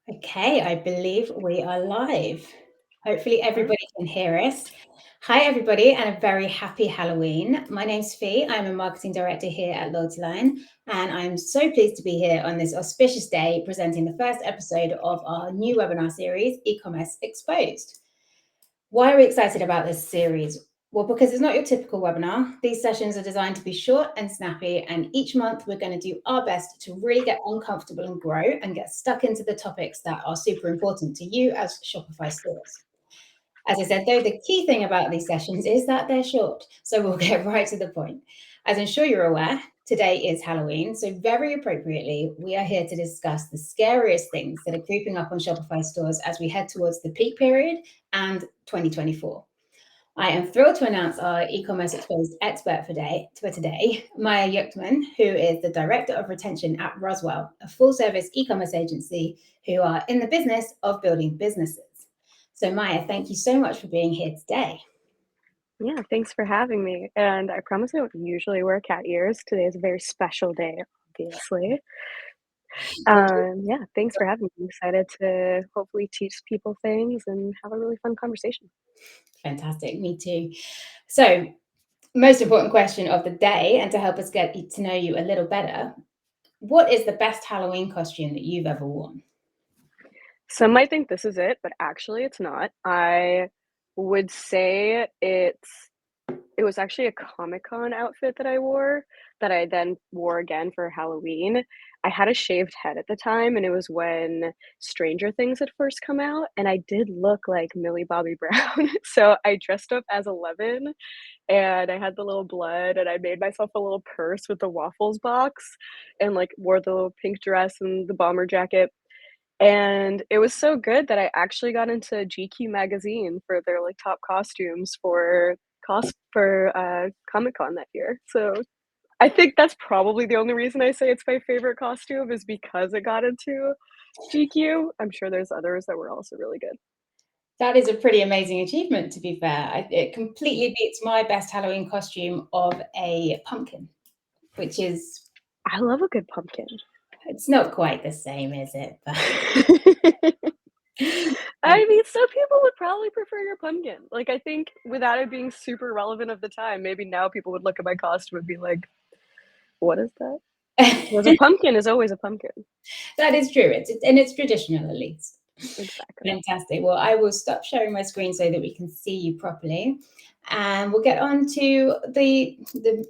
Okay, I believe we are live. Hopefully Alright. everybody can hear us. Hi everybody and a very happy Halloween. My name's Fee. I'm a marketing director here at LoyaltyLion and I'm so pleased to be here on this auspicious day presenting the first episode of our new webinar series, Ecommerce Exposed. Why are we excited about this series? Well, because it's not your typical webinar. These sessions are designed to be short and snappy, and each month we're going to do our best to really get uncomfortable and grow and get stuck into the topics that are super important to you as Shopify stores. As I said, though, the key thing about these sessions is that they're short, so we'll get right to the point. As I'm sure you're aware, today is Halloween, so very appropriately, we are here to discuss the scariest things that are creeping up on Shopify stores as we head towards the peak period and 2024. I am thrilled to announce our e-commerce exposed expert for today, Maya Juchtman, who is the Director of Retention at Roswell, a full-service e-commerce agency who are in the business of building businesses. So Maya, thank you so much for being here today. Yeah, thanks for having me. And I promise I don't usually wear cat ears. Today is a very special day, obviously. Yeah, thanks for having me. I'm excited to hopefully teach people things and have a really fun conversation. Fantastic, me too. So, most important question of the day, and to help us get to know you a little better, what is the best Halloween costume that you've ever worn? Some might think this is it, but actually it's not. I would say it was actually a Comic-Con outfit that I wore, that I then wore again for Halloween. I had a shaved head at the time, and it was when Stranger Things had first come out, and I did look like Millie Bobby Brown. So I dressed up as Eleven, and I had the little blood, and I made myself a little purse with the waffles box, and, like, wore the little pink dress and the bomber jacket. And it was so good that I actually got into GQ magazine for their, like, top costumes for Comic-Con that year. So, I think that's probably the only reason I say it's my favorite costume is because it got into GQ. I'm sure there's others that were also really good. That is a pretty amazing achievement, to be fair. It completely beats my best Halloween costume of a pumpkin, which is, I love a good pumpkin. it's not quite the same, is it? But I mean, some people would probably prefer your pumpkin. Like, I think without it being super relevant of the time, maybe now people would look at my costume and be like, "What is that?" Whereas a pumpkin is always a pumpkin. that is true. It's traditional, at least. Exactly. Fantastic. Well, I will stop sharing my screen so that we can see you properly, and we'll get on to the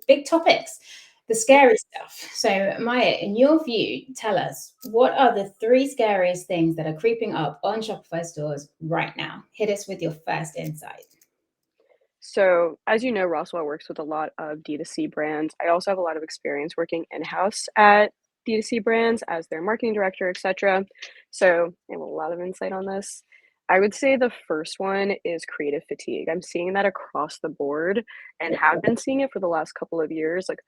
big topics, the scary stuff. So, Maya, in your view, tell us, what are the three scariest things that are creeping up on Shopify stores right now? Hit us with your first insight. So, as you know, Roswell works with a lot of D2C brands. I also have a lot of experience working in-house at D2C brands as their marketing director, etc. So, I have a lot of insight on this. I would say the first one is creative fatigue. I'm seeing that across the board and have been seeing it for the last couple of years. Like,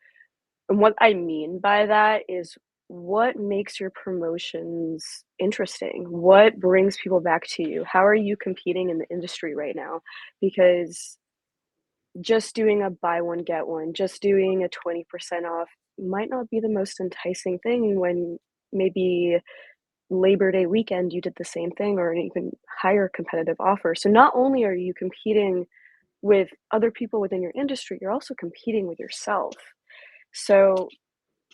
and what I mean by that is what makes your promotions interesting? What brings people back to you? How are you competing in the industry right now? Because just doing a buy one, get one, just doing a 20% off might not be the most enticing thing when maybe Labor Day weekend you did the same thing or an even higher competitive offer. So not only are you competing with other people within your industry, you're also competing with yourself. So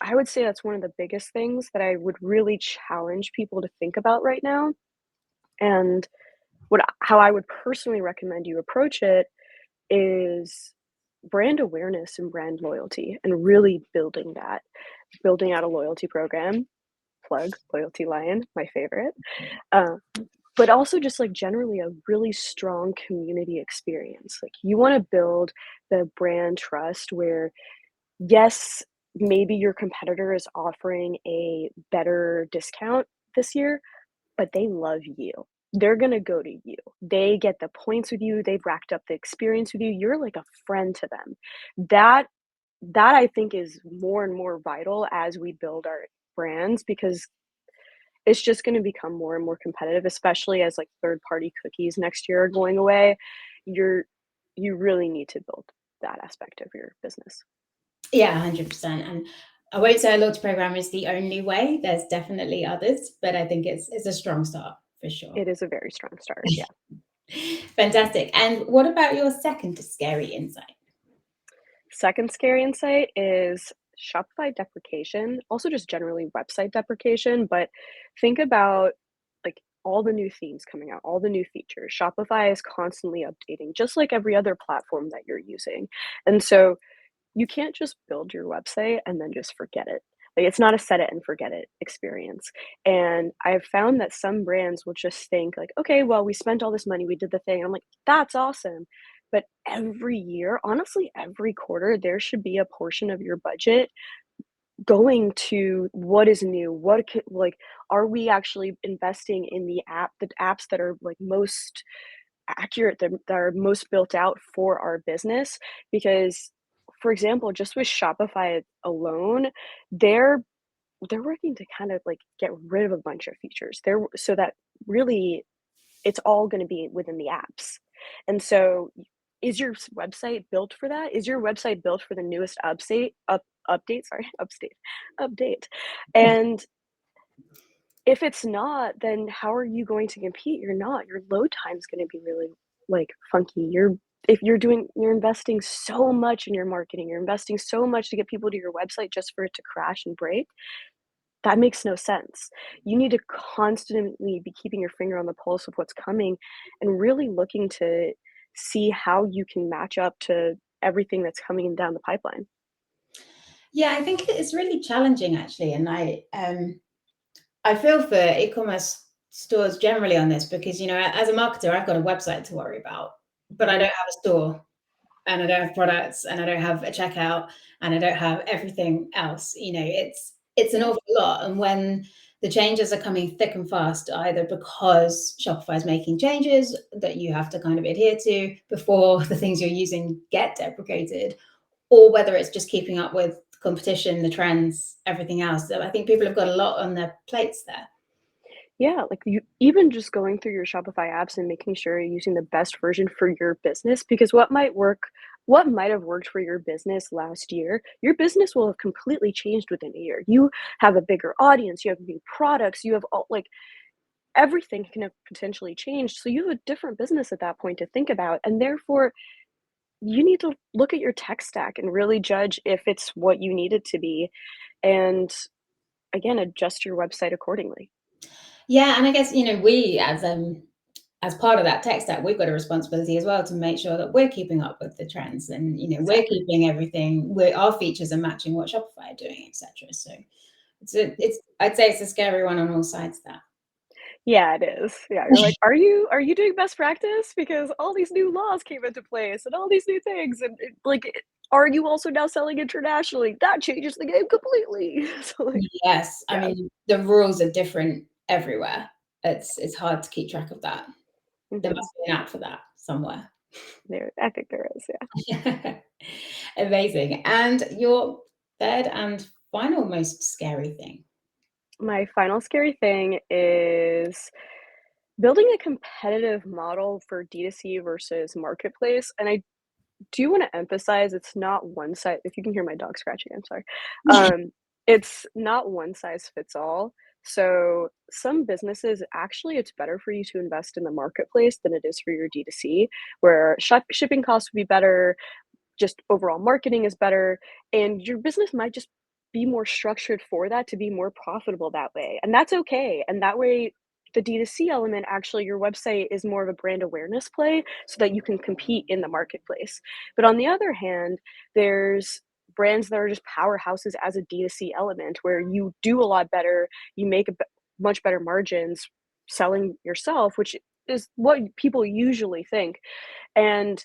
I would say that's one of the biggest things that I would really challenge people to think about right now. And how I would personally recommend you approach it is brand awareness and brand loyalty and really building out a loyalty program. Plug LoyaltyLion, my favorite. Uh, but also just like generally a really strong community experience. Like you want to build the brand trust where, yes, maybe your competitor is offering a better discount this year, but they love you. They're gonna go to you. They get the points with you, they've racked up the experience with you, you're like a friend to them. That that I think is more and more vital as we build our brands because it's just gonna become more and more competitive, especially as, like, third-party cookies next year are going away. You're you really need to build that aspect of your business. Yeah, 100%. And I won't say a loyalty program is the only way. There's definitely others, but I think it's a strong start for sure. It is a very strong start. Yeah. Fantastic. And what about your second scary insight? Second scary insight is Shopify deprecation, also just generally website deprecation, but think about like all the new themes coming out, all the new features. Shopify is constantly updating, just like every other platform that you're using. And so you can't just build your website and then just forget it. Like it's not a set it and forget it experience. And I've found that some brands will just think like, okay, well, we spent all this money, we did the thing. I'm like, that's awesome. But every year, honestly, every quarter, there should be a portion of your budget going to what is new, like, are we actually investing in the apps that are like most accurate, that are most built out for our business? Because, for example, just with Shopify alone, they're they're working to kind of like get rid of a bunch of features there so that really it's all going to be within the apps. And so is your website built for that? Is your website built for the newest update, sorry, update? And if it's not, then how are you going to compete? You're not. Your load time is going to be really like funky. You're investing so much in your marketing, you're investing so much to get people to your website just for it to crash and break. That makes no sense. You need to constantly be keeping your finger on the pulse of what's coming and really looking to see how you can match up to everything that's coming down the pipeline. Yeah, I think it's really challenging actually, and I feel for e-commerce stores generally on this because as a marketer, I've got a website to worry about, but I don't Mhm. have a store, and I don't have products, and I don't have a checkout, and I don't have everything else. It's an Yeah. awful lot, and when the changes are coming thick and fast, either because Shopify is making changes that you have to kind of adhere to before the things you're using get deprecated, or whether it's just keeping up with competition, the trends, everything else. So I think people have got a lot on their plates there. Yeah, like you even just going through your Shopify apps and making sure you're using the best version for your business, because what might have worked for your business last year, your business will have completely changed within a year. You have a bigger audience, you have new products, you have all like everything can have potentially changed. So you have a different business at that point to think about. And therefore, you need to look at your tech stack and really judge if it's what you need it to be. And again, adjust your website accordingly. Yeah, and I guess we as part of that tech stack, we've got a responsibility as well to make sure that we're keeping up with the trends, and we're Exactly. keeping everything. Our features are matching what Shopify are doing, etc. So it's I'd say it's a scary one on all sides. That Yeah, it is. Yeah, you're like, "Are you doing best practice? Because all these new laws came into place and all these new things, and are you also now selling internationally? That changes the game completely." So, like, yes, I yeah. mean the rules are different everywhere. It's hard to keep track of that. There Mhm. must be an app for that somewhere. I think there is, yeah. Amazing. And your third and final most scary thing? My final scary thing is building a competitive model for D2C versus marketplace, and I do wanna emphasize it's not one size. If you can hear my dog scratching, I'm sorry. It's not one size fits all. So, some businesses, actually, it's better for you to invest in the marketplace than it is for your D2C, where shipping costs would be better, just overall marketing is better, and your business might just be more structured for that to be more profitable that way, and that's okay, and that way, the D2C element, actually, your website is more of a brand awareness play so that you can compete in the marketplace. But on the other hand, there's brands that are just powerhouses as a D2C element where you do a lot better, you make much better margins selling yourself, which is what people usually think, and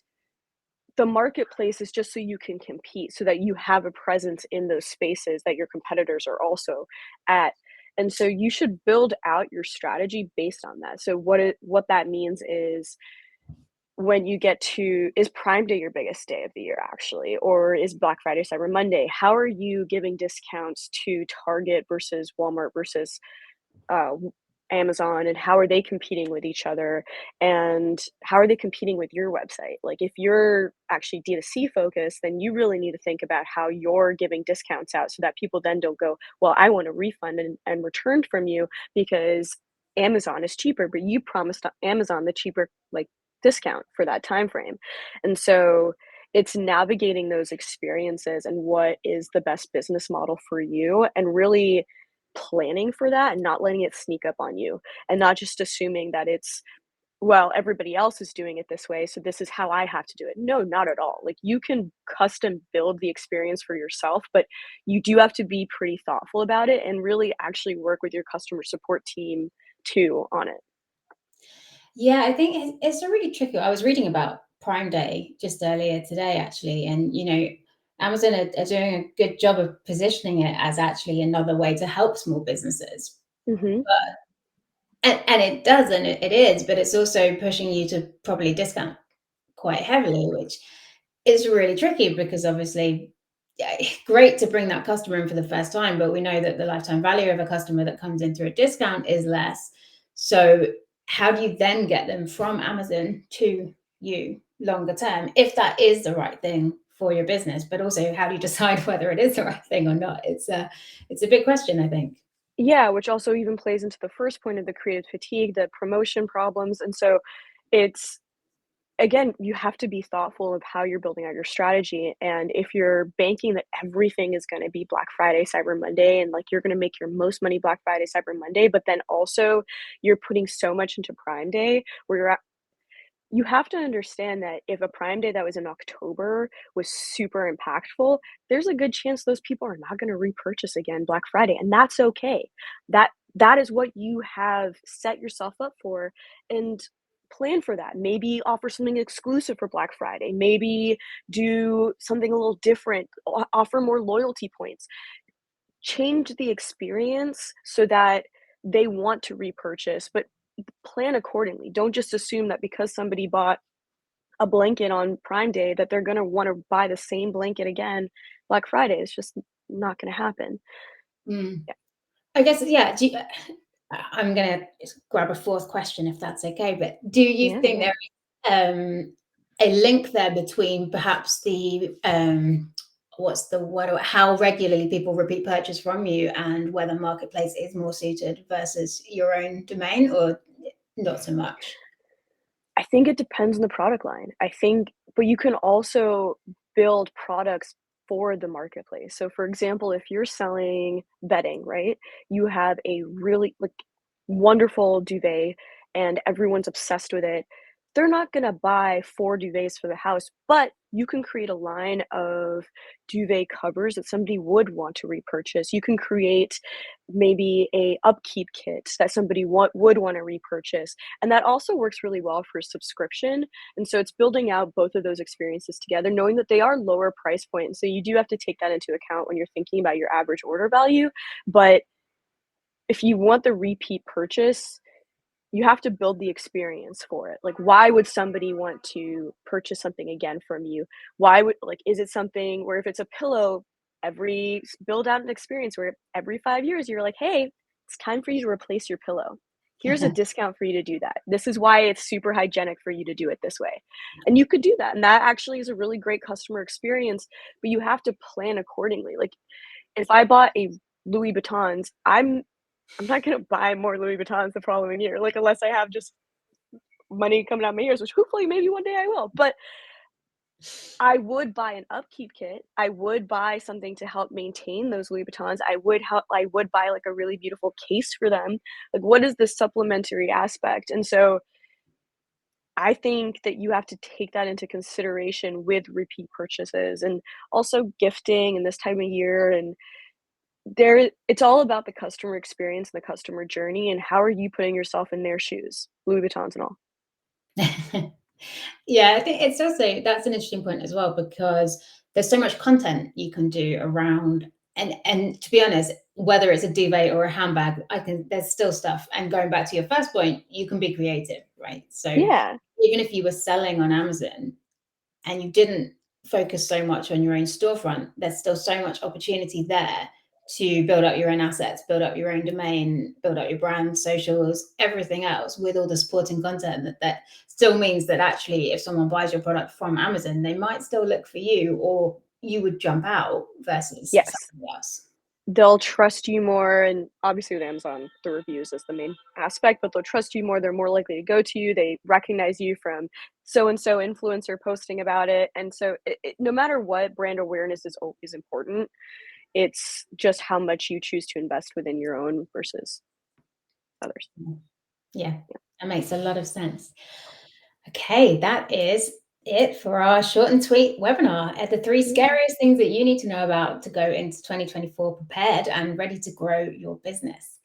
the marketplace is just so you can compete, so that you have a presence in those spaces that your competitors are also at. And so you should build out your strategy based on that. So what that means is when you get to is Prime Day your biggest day of the year actually, or is Black Friday, Cyber Monday? How are you giving discounts to Target versus Walmart versus uh, Amazon, and how are they competing with each other, and how are they competing with your website? Like, if you're actually D2C focused, then you really need to think about how you're giving discounts out so that people then don't go, well, I want a refund and return from you because Amazon is cheaper, but you promised Amazon the cheaper like discount for that time frame. And so it's navigating those experiences and what is the best business model for you, and really planning for that and not letting it sneak up on you, and not just assuming that it's, well, everybody else is doing it this way, so this is how I have to do it. No, not at all. Like, you can custom build the experience for yourself, but you do have to be pretty thoughtful about it and really actually work with your customer support team too on it. Yeah, I think it's a really tricky. I was reading about Prime Day just earlier today, actually, and Amazon are doing a good job of positioning it as actually another way to help small businesses. Mhm. And it does, and it is, but it's also pushing you to probably discount quite heavily, which is really tricky because obviously, yeah, great to bring that customer in for the first time, but we know that the lifetime value of a customer that comes in through a discount is less. So how do you then get them from Amazon to you longer term, if that is the right thing for your business? But also, how do you decide whether it is the right thing or not? It's a big question, I think. Yeah, which also even plays into the first point of the creative fatigue, the promotion problems, and so it's, again, you have to be thoughtful of how you're building out your strategy, and if you're banking that everything is gonna be Black Friday, Cyber Monday, and, like, you're gonna make your most money Black Friday, Cyber Monday, but then also you're putting so much into Prime Day where you have to understand that if a Prime Day that was in October was super impactful, there's a good chance those people are not gonna repurchase again Black Friday, and that's okay. That is what you have set yourself up for, and plan for that. Maybe offer something exclusive for Black Friday, maybe do something a little different, offer more loyalty points. Change the experience so that they want to repurchase, but plan accordingly. Don't just assume that because somebody bought a blanket on Prime Day that they're gonna wanna buy the same blanket again Black Friday. It's just not gonna happen. Mm. Yeah. I guess, yeah. I'm going to grab a fourth question if that's okay. But do you Yeah, think yeah. there is a link there between perhaps the what's the word? How regularly people repeat purchase from you and whether marketplace is more suited versus your own domain, or not so much? I think it depends on the product line. I think, but you can also build products for the marketplace. So for example, if you're selling bedding, right? You have a really like wonderful duvet and everyone's obsessed with it. They're not going to buy 4 duvets for the house, but you can create a line of duvet covers that somebody would want to repurchase. You can create maybe a upkeep kit that somebody would want to repurchase, and that also works really well for subscription. And so it's building out both of those experiences together, knowing that they are lower price point. And so you do have to take that into account when you're thinking about your average order value. But if you want the repeat purchase, you have to build the experience for it. Like, why would somebody want to purchase something again from you? Why would, like, is it something where if it's a pillow, build out an experience where every 5 years you're like, hey, it's time for you to replace your pillow. Here's a discount for you to do that. This is why it's super hygienic for you to do it this way. And you could do that. And that actually is a really great customer experience, but you have to plan accordingly. Like, if I bought a Louis Vuittons, I'm not gonna buy more Louis Vuittons the following year, like, unless I have just money coming out my ears, which hopefully maybe one day I will, but I would buy an upkeep kit. I would buy something to help maintain those Louis Vuittons. I would buy, like, a really beautiful case for them. Like, what is the supplementary aspect? And so, I think that you have to take that into consideration with repeat purchases and also gifting in this time of year, and it's all about the customer experience and the customer journey, and how are you putting yourself in their shoes, Louis Vuittons and all. Yeah, I think it's also that's an interesting point as well, because there's so much content you can do around, and to be honest, whether it's a duvet or a handbag, there's still stuff. And going back to your first point, you can be creative, right? So Yeah. even if you were selling on Amazon and you didn't focus so much on your own storefront, there's still so much opportunity there to build up your own assets, build up your own domain, build up your brand, socials, everything else with all the supporting content that still means that actually if someone buys your product from Amazon, they might still look for you, or you would jump out versus Yes. something else. They'll trust you more, and obviously with Amazon, the reviews is the main aspect, but they'll trust you more, they're more likely to go to you, they recognize you from so-and-so influencer posting about it, and so no matter what, brand awareness is always important. It's just how much you choose to invest within your own versus others. Yeah, that makes a lot of sense. Okay, that is it for our short and sweet webinar. The three scariest things that you need to know about to go into 2024 prepared and ready to grow your business.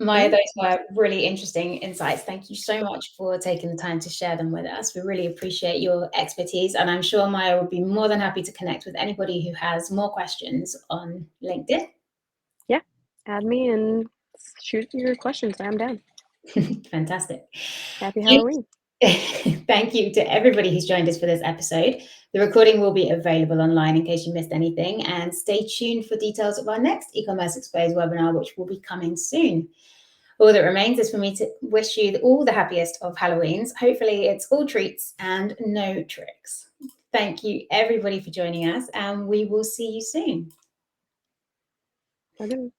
Maya, those were really interesting insights. Thank you so much for taking the time to share them with us. We really appreciate your expertise, and I'm sure Maya would be more than happy to connect with anybody who has more questions on LinkedIn. Yeah, add me and shoot your questions. I'm down. Fantastic. Happy Halloween. Thank you to everybody who's joined us for this episode. The recording will be available online in case you missed anything, and stay tuned for details of our next Ecommerce Exposed webinar, which will be coming soon. All that remains is for me to wish you all the happiest of Halloweens. Hopefully it's all treats and no tricks. Thank you everybody for joining us, and we will see you soon. Okay.